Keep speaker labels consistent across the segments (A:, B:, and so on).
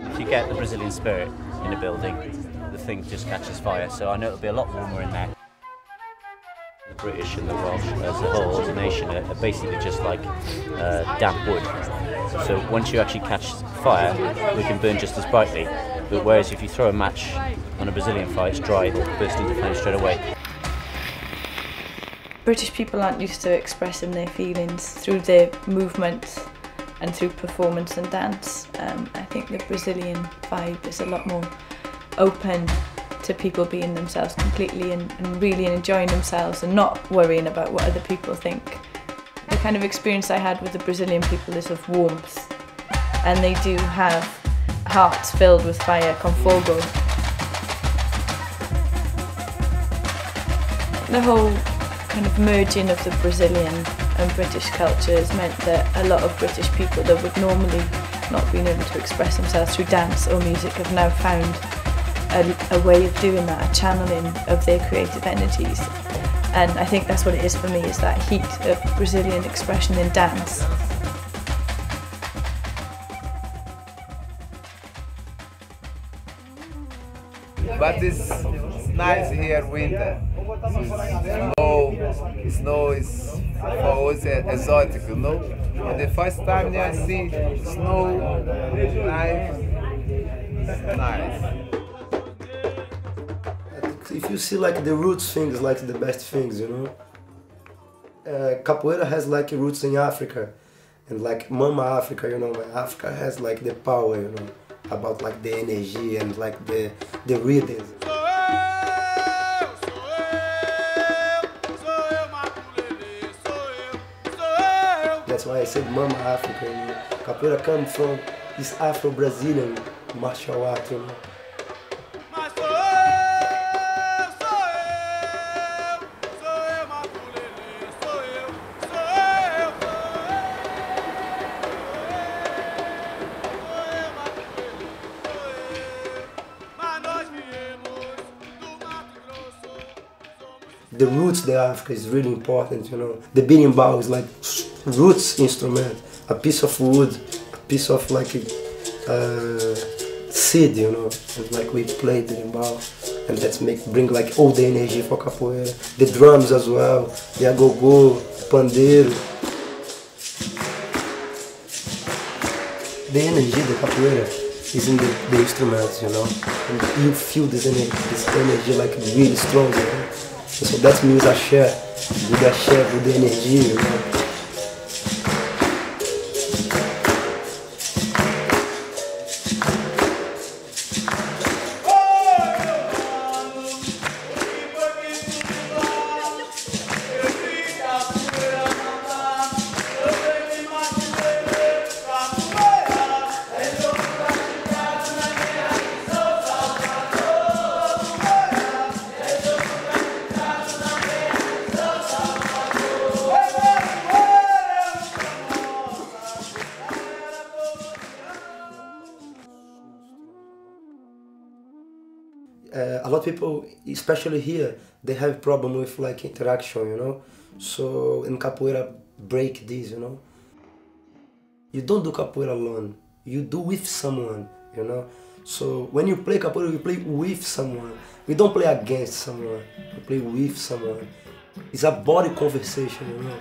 A: If you get the Brazilian spirit in a building, the thing just catches fire. So I know it'll be a lot warmer in there. The British and the Welsh as a whole, as a nation, are basically just like damp wood. So once you actually catch fire, we can burn just as brightly. But whereas if you throw a match on a Brazilian fire, it's dry, it'll burst into flame straight away.
B: British people aren't used to expressing their feelings through their movements and through performance and dance. I think the Brazilian vibe is a lot more open to people being themselves completely and really enjoying themselves and not worrying about what other people think. The kind of experience I had with the Brazilian people is of warmth, and they do have hearts filled with fire, com fogo. The whole kind of merging of the Brazilian and British cultures meant that a lot of British people that would normally not been able to express themselves through dance or music have now found a way of doing that, a channeling of their creative energies. And I think that's what it is for me, is that heat of Brazilian expression in dance.
C: But it's nice here winter. Snow is for us exotic, you know. And the first time I see snow, nice.
D: If you see like the roots things, like the best things, you know. Capoeira has like roots in Africa, and like Mama Africa, you know, Africa has like the power, you know, about like the energy and like the rhythms. That's why I said Mama Africa, you know. Capoeira comes from this Afro-Brazilian martial art, you know. The roots of Africa is really important, you know. The berimbau is like roots instrument, a piece of wood, a piece of like seed, you know. And like we play berimbau, and that's bring like all the energy for capoeira. The drums as well, the agogô, pandeiro. The energy of the capoeira is in the instruments, you know. And you feel this energy like really strong, you know. So that means I share with the energy, you know. A lot of people, especially here, they have problem with like interaction, you know. So in capoeira, break this, you know. You don't do capoeira alone. You do with someone, you know. So when you play capoeira, you play with someone. We don't play against someone. We play with someone. It's a body conversation, you know.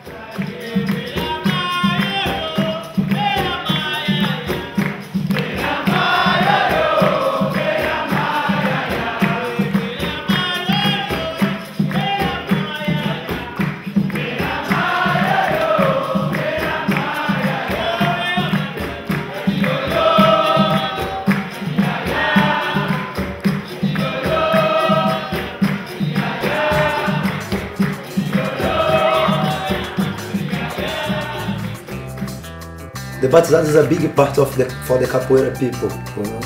D: The batizado is a big part of for the capoeira people, you know.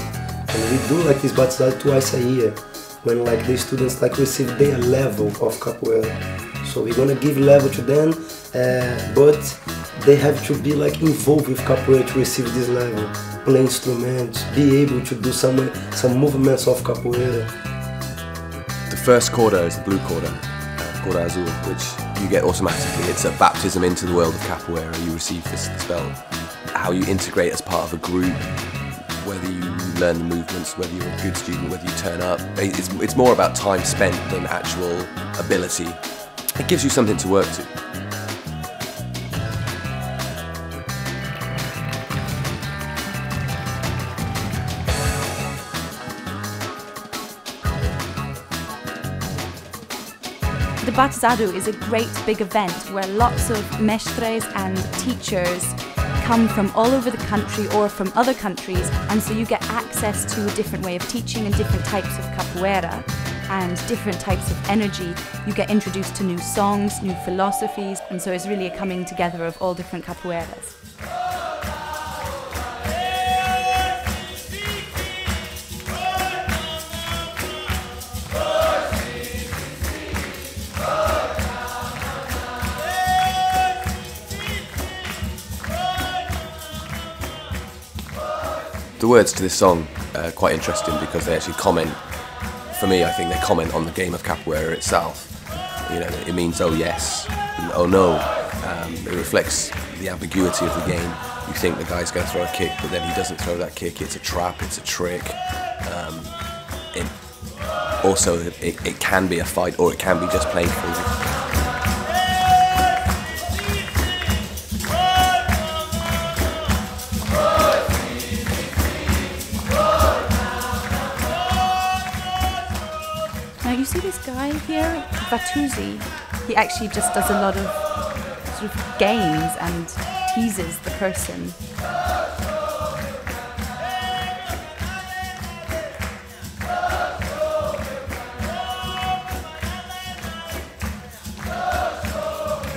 D: And we do like this batizado twice a year, when like the students like receive their level of capoeira. So we're gonna give level to them, but they have to be like involved with capoeira to receive this level. Play instruments, be able to do some movements of capoeira.
E: The first corda is the blue corda, corda azul, which you get automatically. It's a baptism into the world of capoeira. You receive this belt. How you integrate as part of a group, whether you learn the movements, whether you're a good student, whether you turn up. It's more about time spent than actual ability. It gives you something to work to.
F: The Batizado is a great big event where lots of mestres and teachers come from all over the country or from other countries, and so you get access to a different way of teaching and different types of capoeira and different types of energy. You get introduced to new songs, new philosophies, and so it's really a coming together of all different capoeiras.
E: The words to this song are quite interesting because they actually comment, for me I think they comment on the game of capoeira itself. You know, it means oh yes, and oh no. It reflects the ambiguity of the game. You think the guy's going to throw a kick, but then he doesn't throw that kick, it's a trap, it's a trick. It can be a fight or it can be just playing free.
F: Now you see this guy here, Vatuzi, he actually just does a lot of sort of games and teases the person.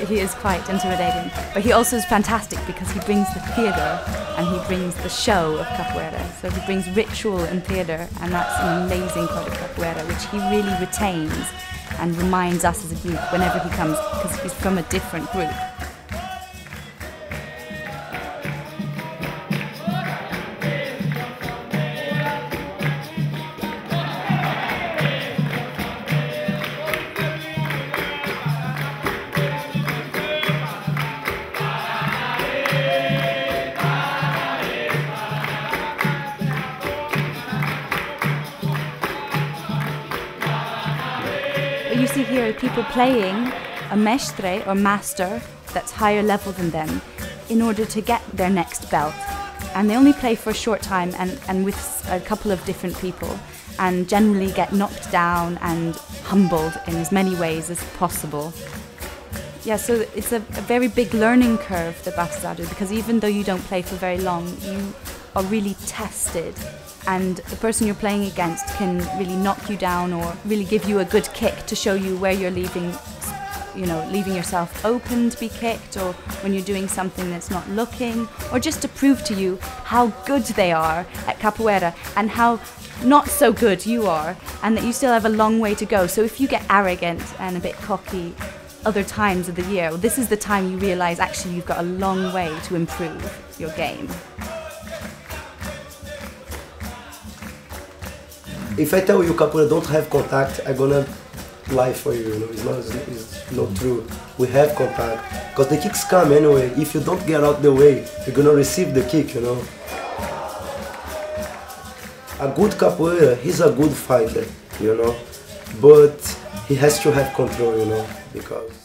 F: He is quite intimidating, but he also is fantastic because he brings the theatre and he brings the show of capoeira. So he brings ritual and theatre, and that's an amazing part of capoeira, which he really retains and reminds us as a group whenever he comes, because he's from a different group. You see here people playing a mestre or master that's higher level than them in order to get their next belt. And they only play for a short time and with a couple of different people, and generally get knocked down and humbled in as many ways as possible. Yeah, so it's a very big learning curve, the Batizado, because even though you don't play for very long, you are really tested. And the person you're playing against can really knock you down or really give you a good kick to show you where you're leaving yourself open to be kicked, or when you're doing something that's not looking, or just to prove to you how good they are at capoeira and how not so good you are, and that you still have a long way to go. So if you get arrogant and a bit cocky other times of the year, well, this is the time you realize actually you've got a long way to improve your game.
D: If I tell you capoeira don't have contact, I'm gonna lie for you, you know, it's not true. We have contact, because the kicks come anyway. If you don't get out the way, you're gonna receive the kick, you know. A good capoeira, he's a good fighter, you know, but he has to have control, you know, because